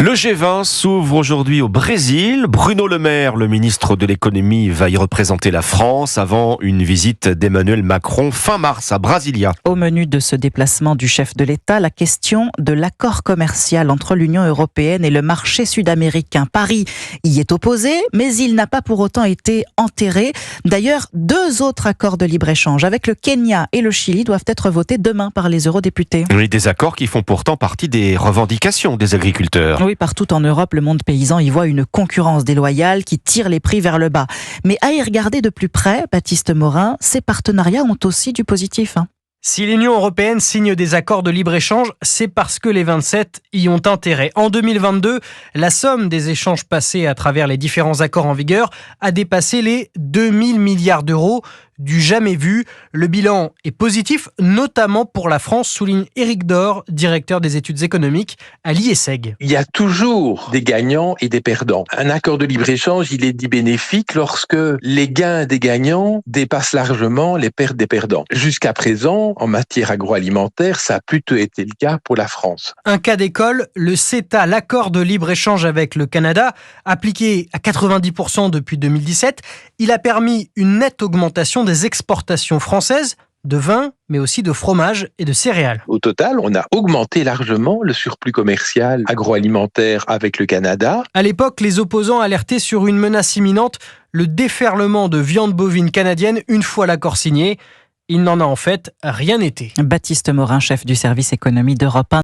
Le G20 s'ouvre aujourd'hui au Brésil. Bruno Le Maire, le ministre de l'économie, va y représenter la France avant une visite d'Emmanuel Macron fin mars à Brasilia. Au menu de ce déplacement du chef de l'État, la question de l'accord commercial entre l'Union européenne et le marché sud-américain. Paris y est opposé, mais il n'a pas pour autant été enterré. D'ailleurs, 2 autres accords de libre-échange avec le Kenya et le Chili doivent être votés demain par les eurodéputés. Oui, des accords qui font pourtant partie des revendications des agriculteurs. Oui, partout en Europe, le monde paysan y voit une concurrence déloyale qui tire les prix vers le bas. Mais à y regarder de plus près, Baptiste Morin, ces partenariats ont aussi du positif. Si l'Union européenne signe des accords de libre-échange, c'est parce que les 27 y ont intérêt. En 2022, la somme des échanges passés à travers les différents accords en vigueur a dépassé les 2000 milliards d'euros, du jamais vu. Le bilan est positif, notamment pour la France, souligne Éric Dor, directeur des études économiques à l'IESEG. Il y a toujours des gagnants et des perdants. Un accord de libre-échange, il est dit bénéfique lorsque les gains des gagnants dépassent largement les pertes des perdants. Jusqu'à présent, en matière agroalimentaire, ça a plutôt été le cas pour la France. Un cas d'école, le CETA, l'accord de libre-échange avec le Canada, appliqué à 90% depuis 2017, il a permis une nette augmentation des exportations françaises de vin, mais aussi de fromage et de céréales. Au total, on a augmenté largement le surplus commercial agroalimentaire avec le Canada. À l'époque, les opposants alertaient sur une menace imminente, le déferlement de viande bovine canadienne une fois l'accord signé. Il n'en a en fait rien été. Baptiste Morin, chef du service économie d'Europe 1.